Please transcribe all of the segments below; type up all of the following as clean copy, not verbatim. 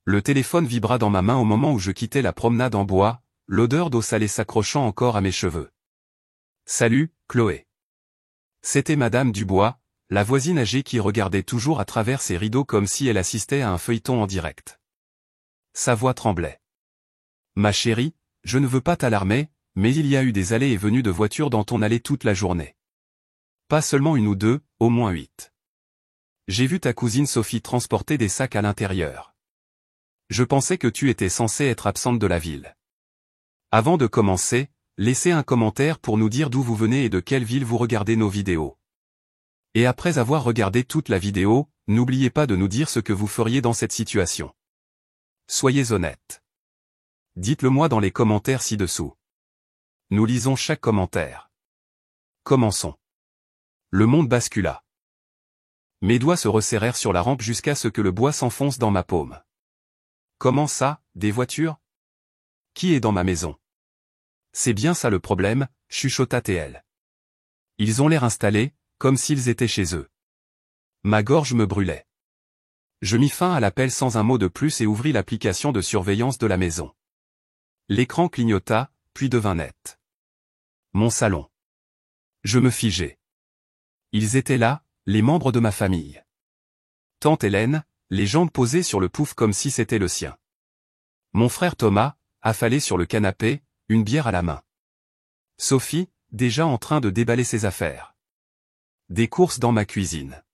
Le téléphone vibra dans ma main au moment où je quittais la promenade en bois, l'odeur d'eau salée s'accrochant encore à mes cheveux. Salut, Chloé. C'était Madame Dubois, la voisine âgée qui regardait toujours à travers ses rideaux comme si elle assistait à un feuilleton en direct. Sa voix tremblait. Ma chérie, je ne veux pas t'alarmer, mais il y a eu des allées et venues de voitures dans ton allée toute la journée. Pas seulement une ou deux, au moins 8. J'ai vu ta cousine Sophie transporter des sacs à l'intérieur. Je pensais que tu étais censée être absente de la ville. Avant de commencer, laissez un commentaire pour nous dire d'où vous venez et de quelle ville vous regardez nos vidéos. Et après avoir regardé toute la vidéo, n'oubliez pas de nous dire ce que vous feriez dans cette situation. Soyez honnête. Dites-le moi dans les commentaires ci-dessous. Nous lisons chaque commentaire. Commençons. Le monde bascula. Mes doigts se resserrèrent sur la rampe jusqu'à ce que le bois s'enfonce dans ma paume. Comment ça, des voitures? Qui est dans ma maison? C'est bien ça le problème, chuchota TL. Ils ont l'air installés, comme s'ils étaient chez eux. Ma gorge me brûlait. Je mis fin à l'appel sans un mot de plus et ouvris l'application de surveillance de la maison. L'écran clignota, puis devint net. Mon salon. Je me figeai. Ils étaient là, les membres de ma famille. Tante Hélène, les jambes posées sur le pouf comme si c'était le sien. Mon frère Thomas, affalé sur le canapé, une bière à la main. Sophie, déjà en train de déballer ses affaires. Des courses dans ma cuisine.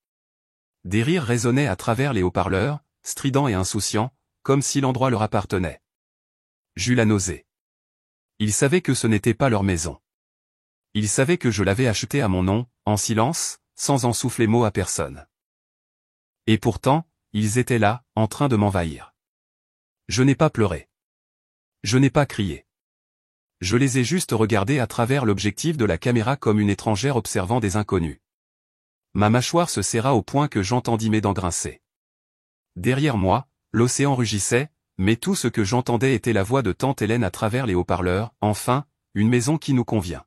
Des rires résonnaient à travers les haut-parleurs, stridents et insouciants, comme si l'endroit leur appartenait. J'eus la nausée. Ils savaient que ce n'était pas leur maison. Ils savaient que je l'avais achetée à mon nom, en silence, sans en souffler mot à personne. Et pourtant, ils étaient là, en train de m'envahir. Je n'ai pas pleuré. Je n'ai pas crié. Je les ai juste regardés à travers l'objectif de la caméra comme une étrangère observant des inconnus. Ma mâchoire se serra au point que j'entendis mes dents grincer. Derrière moi, l'océan rugissait, mais tout ce que j'entendais était la voix de tante Hélène à travers les haut-parleurs. Enfin, une maison qui nous convient.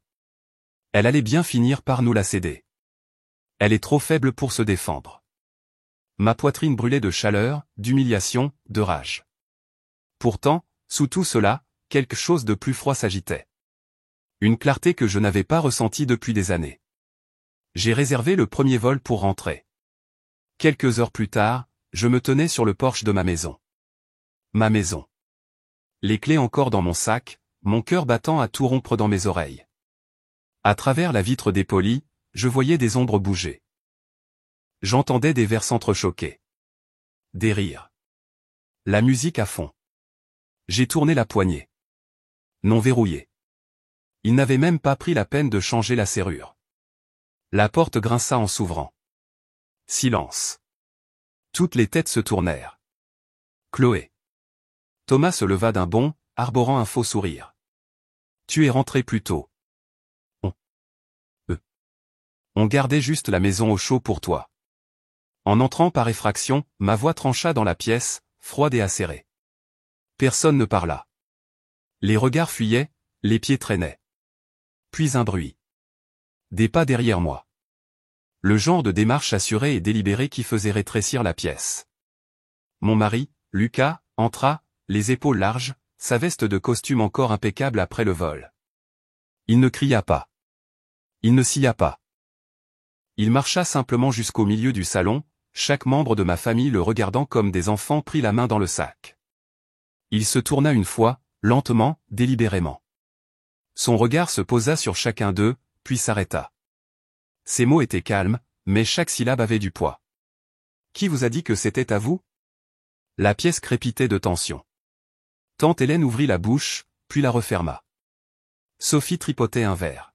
Elle allait bien finir par nous la céder. Elle est trop faible pour se défendre. Ma poitrine brûlait de chaleur, d'humiliation, de rage. Pourtant, sous tout cela, quelque chose de plus froid s'agitait. Une clarté que je n'avais pas ressentie depuis des années. J'ai réservé le premier vol pour rentrer. Quelques heures plus tard, je me tenais sur le porche de ma maison. Ma maison. Les clés encore dans mon sac, mon cœur battant à tout rompre dans mes oreilles. À travers la vitre dépolie, je voyais des ombres bouger. J'entendais des vers s'entrechoquer. Des rires. La musique à fond. J'ai tourné la poignée. Non verrouillée. Il n'avait même pas pris la peine de changer la serrure. La porte grinça en s'ouvrant. Silence. Toutes les têtes se tournèrent. Chloé. Thomas se leva d'un bond, arborant un faux sourire. Tu es rentré plus tôt. On gardait juste la maison au chaud pour toi. En entrant par effraction, ma voix trancha dans la pièce, froide et acérée. Personne ne parla. Les regards fuyaient, les pieds traînaient. Puis un bruit. Des pas derrière moi. Le genre de démarche assurée et délibérée qui faisait rétrécir la pièce. Mon mari, Lucas, entra, les épaules larges, sa veste de costume encore impeccable après le vol. Il ne cria pas. Il ne sia pas. Il marcha simplement jusqu'au milieu du salon, chaque membre de ma famille le regardant comme des enfants pris la main dans le sac. Il se tourna une fois, lentement, délibérément. Son regard se posa sur chacun d'eux, puis s'arrêta. Ses mots étaient calmes, mais chaque syllabe avait du poids. Qui vous a dit que c'était à vous? La pièce crépitait de tension. Tante Hélène ouvrit la bouche, puis la referma. Sophie tripotait un verre.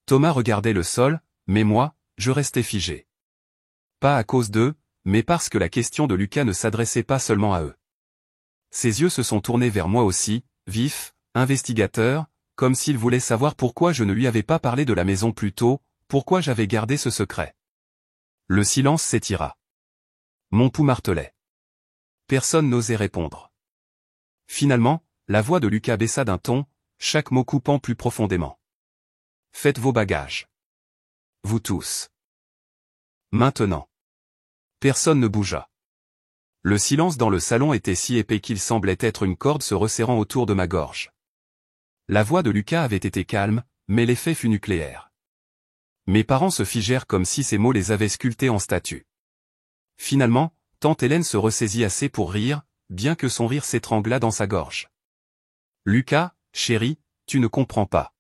Thomas regardait le sol, mais moi, je restais figé. Pas à cause d'eux, mais parce que la question de Lucas ne s'adressait pas seulement à eux. Ses yeux se sont tournés vers moi aussi, vifs, investigateurs, comme s'il voulait savoir pourquoi je ne lui avais pas parlé de la maison plus tôt, pourquoi j'avais gardé ce secret. Le silence s'étira. Mon pouls martelait. Personne n'osait répondre. Finalement, la voix de Lucas baissa d'un ton, chaque mot coupant plus profondément. Faites vos bagages. Vous tous. Maintenant. Personne ne bougea. Le silence dans le salon était si épais qu'il semblait être une corde se resserrant autour de ma gorge. La voix de Lucas avait été calme, mais l'effet fut nucléaire. Mes parents se figèrent comme si ces mots les avaient sculptés en statue. Finalement, tante Hélène se ressaisit assez pour rire, bien que son rire s'étranglât dans sa gorge. Lucas, chéri, tu ne comprends pas.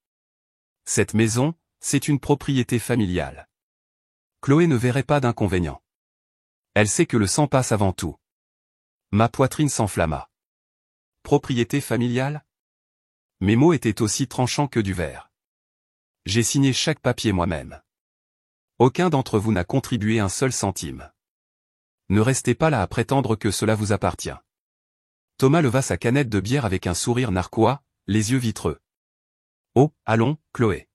Cette maison, c'est une propriété familiale. Chloé ne verrait pas d'inconvénient. Elle sait que le sang passe avant tout. Ma poitrine s'enflamma. Propriété familiale? Mes mots étaient aussi tranchants que du verre. J'ai signé chaque papier moi-même. Aucun d'entre vous n'a contribué un seul centime. Ne restez pas là à prétendre que cela vous appartient. Thomas leva sa canette de bière avec un sourire narquois, les yeux vitreux. Oh, allons, Chloé.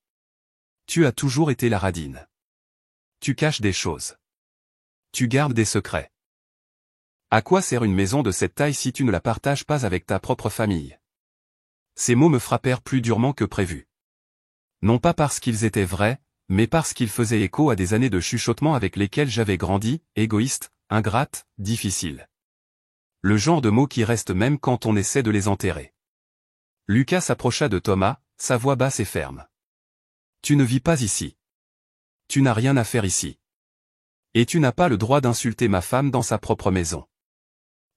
Tu as toujours été la radine. Tu caches des choses. Tu gardes des secrets. À quoi sert une maison de cette taille si tu ne la partages pas avec ta propre famille? Ces mots me frappèrent plus durement que prévu. Non pas parce qu'ils étaient vrais, mais parce qu'ils faisaient écho à des années de chuchotement avec lesquels j'avais grandi, égoïste, ingrate, difficile. Le genre de mots qui restent même quand on essaie de les enterrer. Lucas s'approcha de Thomas, sa voix basse et ferme. Tu ne vis pas ici. Tu n'as rien à faire ici. Et tu n'as pas le droit d'insulter ma femme dans sa propre maison.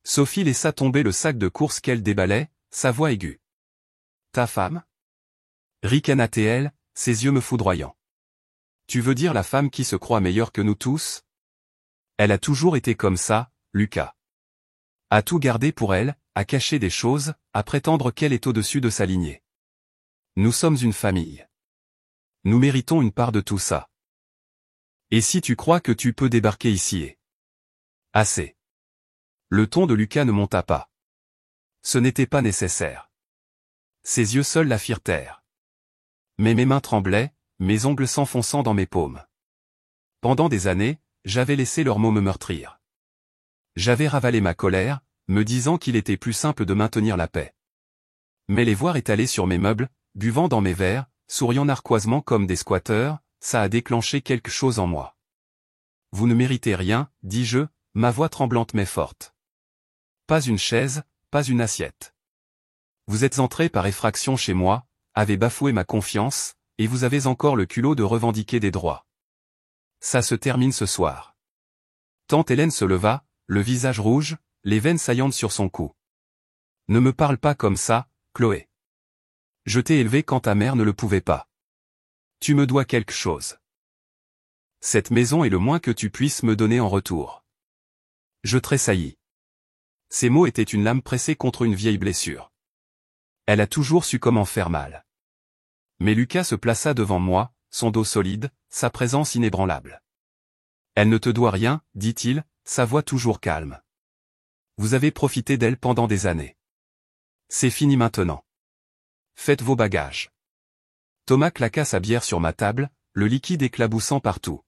Sophie laissa tomber le sac de course qu'elle déballait, sa voix aiguë. Ta femme? Ricana-t-elle, ses yeux me foudroyant. Tu veux dire la femme qui se croit meilleure que nous tous? Elle a toujours été comme ça, Lucas. À tout garder pour elle, à cacher des choses, à prétendre qu'elle est au-dessus de sa lignée. Nous sommes une famille. Nous méritons une part de tout ça. Et si tu crois que tu peux débarquer ici et... Assez. Le ton de Lucas ne monta pas. Ce n'était pas nécessaire. Ses yeux seuls la firent taire. Mais mes mains tremblaient, mes ongles s'enfonçant dans mes paumes. Pendant des années, j'avais laissé leurs mots me meurtrir. J'avais ravalé ma colère, me disant qu'il était plus simple de maintenir la paix. Mais les voir étalés sur mes meubles, buvant dans mes verres, souriant narquoisement comme des squatteurs, ça a déclenché quelque chose en moi. Vous ne méritez rien, dis-je, ma voix tremblante mais forte. Pas une chaise, pas une assiette. Vous êtes entré par effraction chez moi, avez bafoué ma confiance, et vous avez encore le culot de revendiquer des droits. Ça se termine ce soir. Tante Hélène se leva, le visage rouge, les veines saillantes sur son cou. Ne me parle pas comme ça, Chloé. Je t'ai élevé quand ta mère ne le pouvait pas. Tu me dois quelque chose. Cette maison est le moins que tu puisses me donner en retour. Je tressaillis. Ces mots étaient une lame pressée contre une vieille blessure. Elle a toujours su comment faire mal. Mais Lucas se plaça devant moi, son dos solide, sa présence inébranlable. Elle ne te doit rien, dit-il, sa voix toujours calme. Vous avez profité d'elle pendant des années. C'est fini maintenant. Faites vos bagages. Thomas claqua sa bière sur ma table, le liquide éclaboussant partout.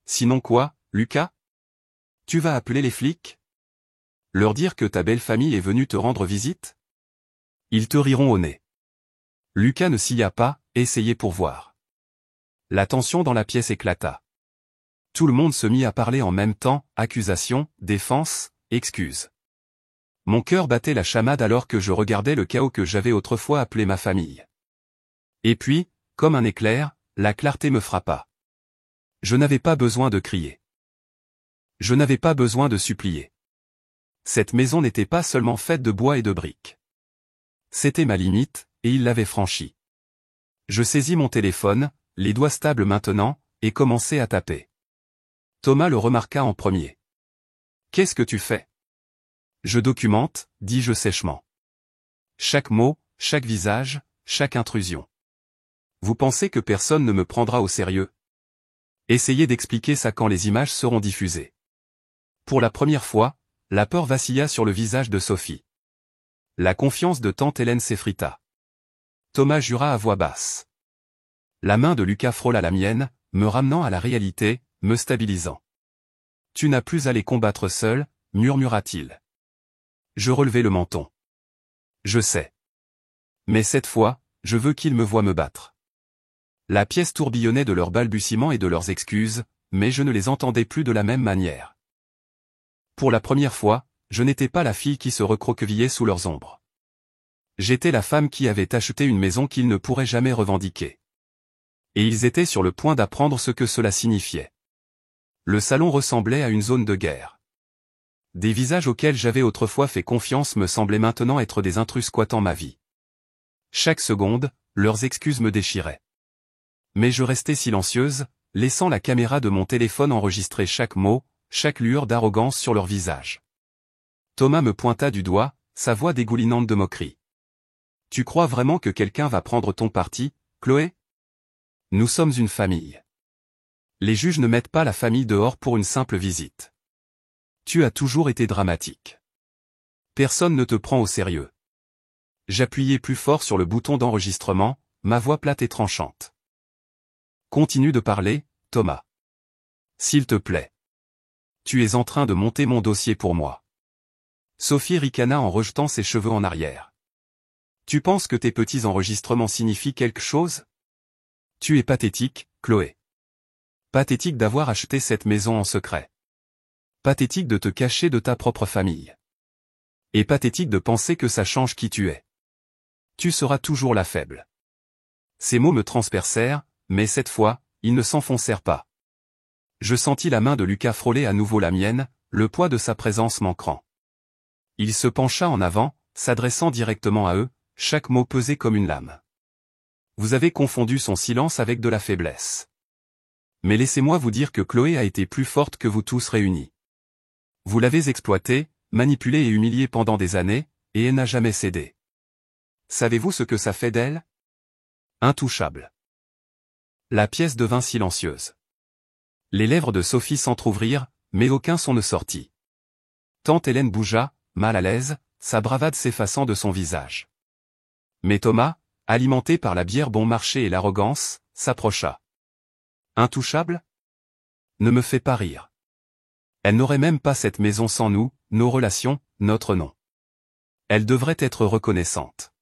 Sinon quoi, Lucas? Tu vas appeler les flics? Leur dire que ta belle famille est venue te rendre visite? Ils te riront au nez. Lucas ne s'y a pas, essayez pour voir. La tension dans la pièce éclata. Tout le monde se mit à parler en même temps, accusation, défense, excuses. Mon cœur battait la chamade alors que je regardais le chaos que j'avais autrefois appelé ma famille. Et puis, comme un éclair, la clarté me frappa. Je n'avais pas besoin de crier. Je n'avais pas besoin de supplier. Cette maison n'était pas seulement faite de bois et de briques. C'était ma limite, et il l'avait franchie. Je saisis mon téléphone, les doigts stables maintenant, et commençai à taper. Thomas le remarqua en premier. « Qu'est-ce que tu fais ?»« Je documente, » dis-je sèchement. Chaque mot, chaque visage, chaque intrusion. Vous pensez que personne ne me prendra au sérieux? Essayez d'expliquer ça quand les images seront diffusées. Pour la première fois, la peur vacilla sur le visage de Sophie. La confiance de tante Hélène s'effrita. Thomas jura à voix basse. La main de Lucas frôla la mienne, me ramenant à la réalité, me stabilisant. « Tu n'as plus à les combattre seul, » murmura-t-il. Je relevai le menton. « Je sais. Mais cette fois, je veux qu'ils me voient me battre. » La pièce tourbillonnait de leurs balbutiements et de leurs excuses, mais je ne les entendais plus de la même manière. Pour la première fois, je n'étais pas la fille qui se recroquevillait sous leurs ombres. J'étais la femme qui avait acheté une maison qu'ils ne pourraient jamais revendiquer. Et ils étaient sur le point d'apprendre ce que cela signifiait. Le salon ressemblait à une zone de guerre. Des visages auxquels j'avais autrefois fait confiance me semblaient maintenant être des intrus squattant ma vie. Chaque seconde, leurs excuses me déchiraient. Mais je restais silencieuse, laissant la caméra de mon téléphone enregistrer chaque mot, chaque lueur d'arrogance sur leur visage. Thomas me pointa du doigt, sa voix dégoulinante de moquerie. « Tu crois vraiment que quelqu'un va prendre ton parti, Chloé ? Nous sommes une famille. Les juges ne mettent pas la famille dehors pour une simple visite. Tu as toujours été dramatique. Personne ne te prend au sérieux. » J'appuyai plus fort sur le bouton d'enregistrement, ma voix plate et tranchante. « Continue de parler, Thomas. S'il te plaît. Tu es en train de monter mon dossier pour moi. » Sophie ricana en rejetant ses cheveux en arrière. « Tu penses que tes petits enregistrements signifient quelque chose ? Tu es pathétique, Chloé. Pathétique d'avoir acheté cette maison en secret. Pathétique de te cacher de ta propre famille. Et pathétique de penser que ça change qui tu es. Tu seras toujours la faible. » Ces mots me transpercèrent, mais cette fois, ils ne s'enfoncèrent pas. Je sentis la main de Lucas frôler à nouveau la mienne, le poids de sa présence m'ancrant. Il se pencha en avant, s'adressant directement à eux, chaque mot pesé comme une lame. Vous avez confondu son silence avec de la faiblesse. Mais laissez-moi vous dire que Chloé a été plus forte que vous tous réunis. Vous l'avez exploitée, manipulée et humiliée pendant des années, et elle n'a jamais cédé. Savez-vous ce que ça fait d'elle ? Intouchable. La pièce devint silencieuse. Les lèvres de Sophie s'entr'ouvrirent, mais aucun son ne sortit. Tante Hélène bougea, mal à l'aise, sa bravade s'effaçant de son visage. Mais Thomas, alimenté par la bière bon marché et l'arrogance, s'approcha. Intouchable ? Ne me fais pas rire. Elle n'aurait même pas cette maison sans nous, nos relations, notre nom. Elle devrait être reconnaissante.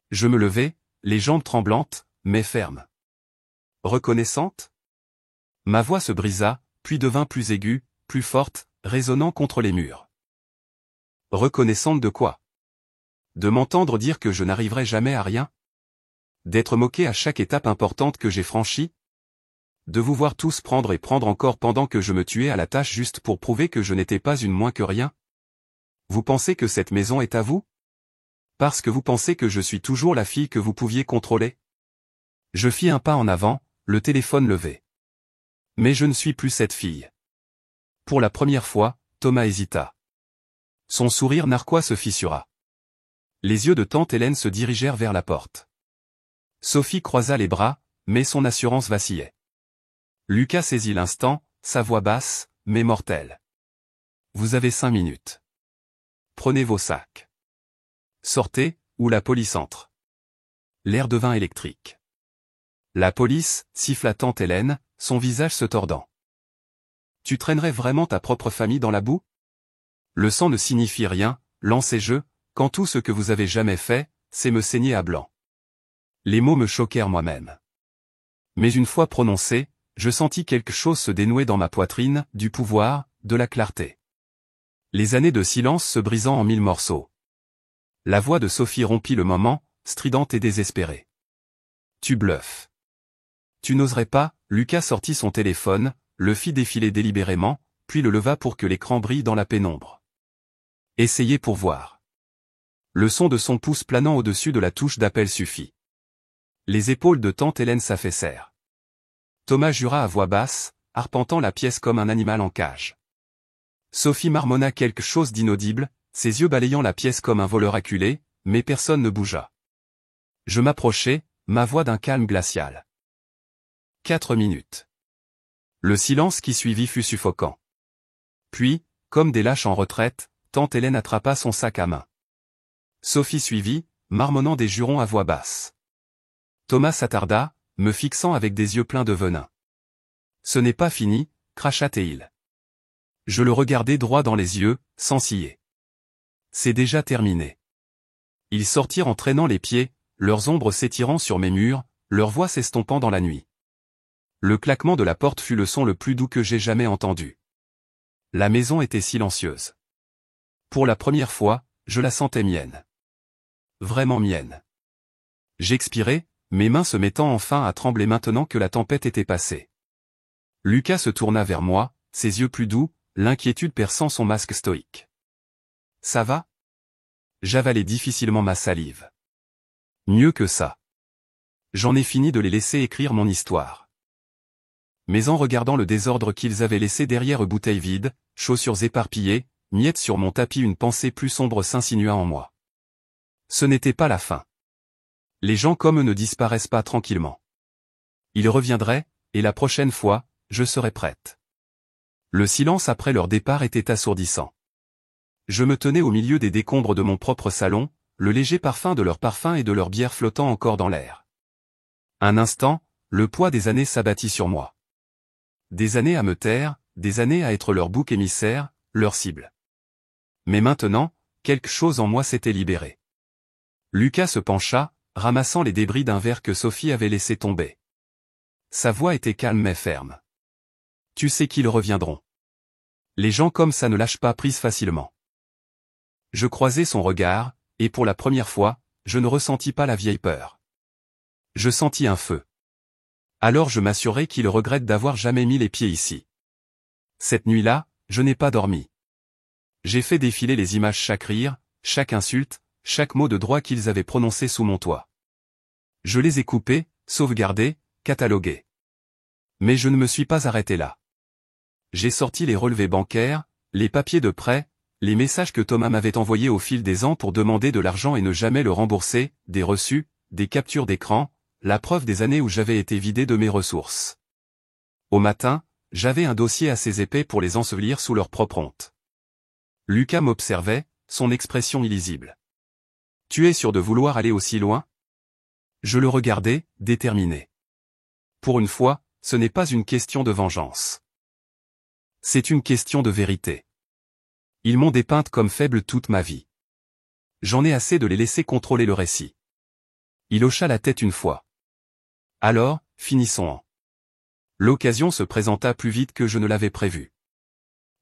Je me levai, les jambes tremblantes, mais fermes. Reconnaissante ? Ma voix se brisa, puis devint plus aiguë, plus forte, résonnant contre les murs. Reconnaissante de quoi ? De m'entendre dire que je n'arriverai jamais à rien ? D'être moqué à chaque étape importante que j'ai franchie ? De vous voir tous prendre et prendre encore pendant que je me tuais à la tâche juste pour prouver que je n'étais pas une moins que rien ? Vous pensez que cette maison est à vous ? Parce que vous pensez que je suis toujours la fille que vous pouviez contrôler ? Je fis un pas en avant, le téléphone levé. Mais je ne suis plus cette fille. Pour la première fois, Thomas hésita. Son sourire narquois se fissura. Les yeux de tante Hélène se dirigèrent vers la porte. Sophie croisa les bras, mais son assurance vacillait. Lucas saisit l'instant, sa voix basse, mais mortelle. Vous avez 5 minutes. Prenez vos sacs. Sortez, ou la police entre. L'air devint électrique. La police, siffla tante Hélène, son visage se tordant. Tu traînerais vraiment ta propre famille dans la boue ? Le sang ne signifie rien, lancai-je, quand tout ce que vous avez jamais fait, c'est me saigner à blanc. Les mots me choquèrent moi-même. Mais une fois prononcés, je sentis quelque chose se dénouer dans ma poitrine, du pouvoir, de la clarté. Les années de silence se brisant en 1000 morceaux. La voix de Sophie rompit le moment, stridente et désespérée. Tu bluffes. Tu n'oserais pas, Lucas sortit son téléphone, le fit défiler délibérément, puis le leva pour que l'écran brille dans la pénombre. Essayez pour voir. Le son de son pouce planant au-dessus de la touche d'appel suffit. Les épaules de tante Hélène s'affaissèrent. Thomas jura à voix basse, arpentant la pièce comme un animal en cage. Sophie marmonna quelque chose d'inaudible, ses yeux balayant la pièce comme un voleur acculé, mais personne ne bougea. Je m'approchai, ma voix d'un calme glacial. 4 minutes. Le silence qui suivit fut suffocant. Puis, comme des lâches en retraite, tante Hélène attrapa son sac à main. Sophie suivit, marmonnant des jurons à voix basse. Thomas s'attarda, me fixant avec des yeux pleins de venin. Ce n'est pas fini, cracha-t-il. Je le regardai droit dans les yeux, sans ciller. C'est déjà terminé. Ils sortirent en traînant les pieds, leurs ombres s'étirant sur mes murs, leurs voix s'estompant dans la nuit. Le claquement de la porte fut le son le plus doux que j'ai jamais entendu. La maison était silencieuse. Pour la première fois, je la sentais mienne. Vraiment mienne. J'expirais, mes mains se mettant enfin à trembler maintenant que la tempête était passée. Lucas se tourna vers moi, ses yeux plus doux, l'inquiétude perçant son masque stoïque. « Ça va ?» J'avalai difficilement ma salive. « Mieux que ça. J'en ai fini de les laisser écrire mon histoire. » Mais en regardant le désordre qu'ils avaient laissé derrière, bouteilles vides, chaussures éparpillées, miettes sur mon tapis, une pensée plus sombre s'insinua en moi. Ce n'était pas la fin. Les gens comme eux ne disparaissent pas tranquillement. Ils reviendraient, et la prochaine fois, je serais prête. Le silence après leur départ était assourdissant. Je me tenais au milieu des décombres de mon propre salon, le léger parfum de leur parfum et de leur bière flottant encore dans l'air. Un instant, le poids des années s'abattit sur moi. Des années à me taire, des années à être leur bouc émissaire, leur cible. Mais maintenant, quelque chose en moi s'était libéré. Lucas se pencha, ramassant les débris d'un verre que Sophie avait laissé tomber. Sa voix était calme mais ferme. « Tu sais qu'ils reviendront. Les gens comme ça ne lâchent pas prise facilement. » Je croisai son regard, et pour la première fois, je ne ressentis pas la vieille peur. Je sentis un feu. Alors je m'assurai qu'il regrette d'avoir jamais mis les pieds ici. Cette nuit-là, je n'ai pas dormi. J'ai fait défiler les images, chaque rire, chaque insulte, chaque mot de droit qu'ils avaient prononcé sous mon toit. Je les ai coupés, sauvegardés, catalogués. Mais je ne me suis pas arrêté là. J'ai sorti les relevés bancaires, les papiers de prêt, les messages que Thomas m'avait envoyés au fil des ans pour demander de l'argent et ne jamais le rembourser, des reçus, des captures d'écran, la preuve des années où j'avais été vidé de mes ressources. Au matin, j'avais un dossier assez épais pour les ensevelir sous leur propre honte. Lucas m'observait, son expression illisible. « Tu es sûr de vouloir aller aussi loin ?» Je le regardais, déterminé. Pour une fois, ce n'est pas une question de vengeance. C'est une question de vérité. Ils m'ont dépeinte comme faible toute ma vie. J'en ai assez de les laisser contrôler le récit. Il hocha la tête une fois. Alors, finissons-en. L'occasion se présenta plus vite que je ne l'avais prévu.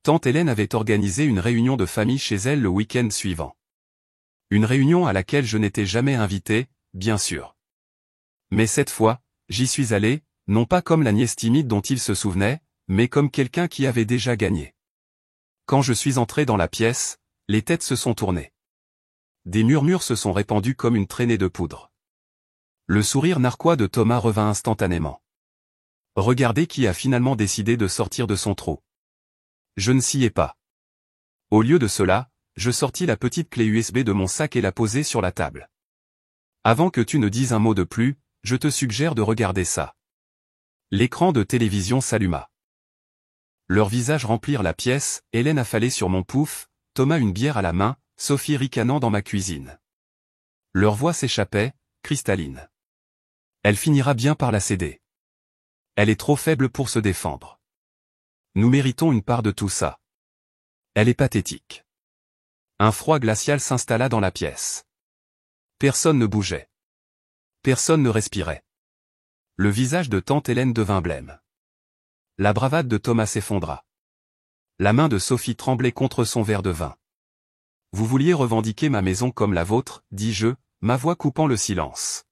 Tante Hélène avait organisé une réunion de famille chez elle le week-end suivant. Une réunion à laquelle je n'étais jamais invité, bien sûr. Mais cette fois, j'y suis allé, non pas comme la nièce timide dont il se souvenait, mais comme quelqu'un qui avait déjà gagné. Quand je suis entré dans la pièce, les têtes se sont tournées. Des murmures se sont répandus comme une traînée de poudre. Le sourire narquois de Thomas revint instantanément. Regardez qui a finalement décidé de sortir de son trou. Je ne sciais pas. Au lieu de cela, je sortis la petite clé USB de mon sac et la posai sur la table. Avant que tu ne dises un mot de plus, je te suggère de regarder ça. L'écran de télévision s'alluma. Leurs visages remplirent la pièce, Hélène affalée sur mon pouf, Thomas une bière à la main, Sophie ricanant dans ma cuisine. Leur voix s'échappait, cristalline. Elle finira bien par la céder. Elle est trop faible pour se défendre. Nous méritons une part de tout ça. Elle est pathétique. Un froid glacial s'installa dans la pièce. Personne ne bougeait. Personne ne respirait. Le visage de tante Hélène devint blême. La bravade de Thomas s'effondra. La main de Sophie tremblait contre son verre de vin. « Vous vouliez revendiquer ma maison comme la vôtre, dis-je, ma voix coupant le silence.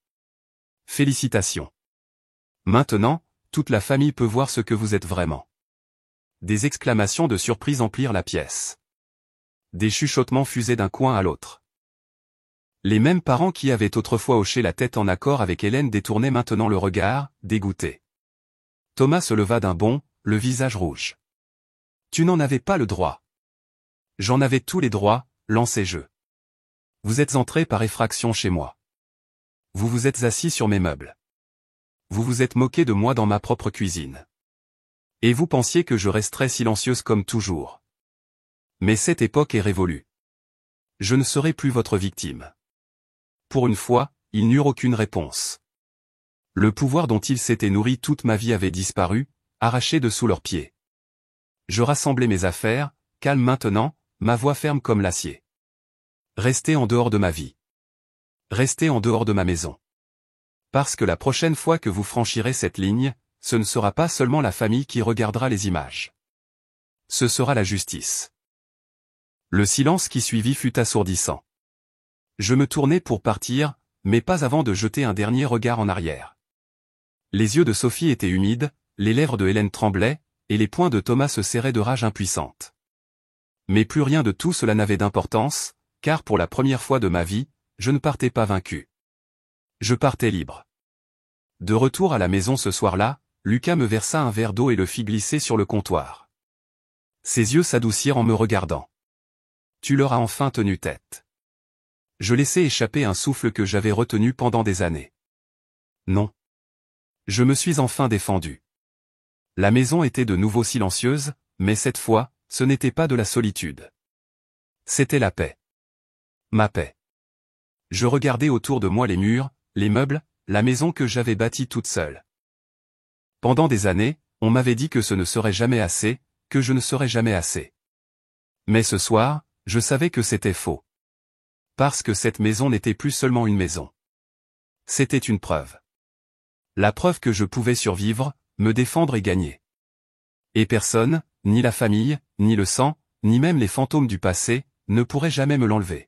Félicitations. Maintenant, toute la famille peut voir ce que vous êtes vraiment. » Des exclamations de surprise emplirent la pièce. Des chuchotements fusaient d'un coin à l'autre. Les mêmes parents qui avaient autrefois hoché la tête en accord avec Hélène détournaient maintenant le regard, dégoûtés. Thomas se leva d'un bond, le visage rouge. « Tu n'en avais pas le droit. »« J'en avais tous les droits, » lançai-je. « Vous êtes entré par effraction chez moi. Vous vous êtes assis sur mes meubles. Vous vous êtes moqué de moi dans ma propre cuisine. Et vous pensiez que je resterais silencieuse comme toujours. Mais cette époque est révolue. Je ne serai plus votre victime. » Pour une fois, ils n'eurent aucune réponse. Le pouvoir dont ils s'étaient nourris toute ma vie avait disparu, arraché de sous leurs pieds. Je rassemblai mes affaires, calme maintenant, ma voix ferme comme l'acier. Restez en dehors de ma vie. Restez en dehors de ma maison. Parce que la prochaine fois que vous franchirez cette ligne, ce ne sera pas seulement la famille qui regardera les images. Ce sera la justice. Le silence qui suivit fut assourdissant. Je me tournai pour partir, mais pas avant de jeter un dernier regard en arrière. Les yeux de Sophie étaient humides, les lèvres de Hélène tremblaient, et les poings de Thomas se serraient de rage impuissante. Mais plus rien de tout cela n'avait d'importance, car pour la première fois de ma vie, je ne partais pas vaincu. Je partais libre. De retour à la maison ce soir-là, Lucas me versa un verre d'eau et le fit glisser sur le comptoir. Ses yeux s'adoucirent en me regardant. Tu leur as enfin tenu tête. Je laissai échapper un souffle que j'avais retenu pendant des années. Non. Je me suis enfin défendu. La maison était de nouveau silencieuse, mais cette fois, ce n'était pas de la solitude. C'était la paix. Ma paix. Je regardais autour de moi les murs, les meubles, la maison que j'avais bâtie toute seule. Pendant des années, on m'avait dit que ce ne serait jamais assez, que je ne serais jamais assez. Mais ce soir, je savais que c'était faux. Parce que cette maison n'était plus seulement une maison. C'était une preuve. La preuve que je pouvais survivre, me défendre et gagner. Et personne, ni la famille, ni le sang, ni même les fantômes du passé, ne pourraient jamais me l'enlever.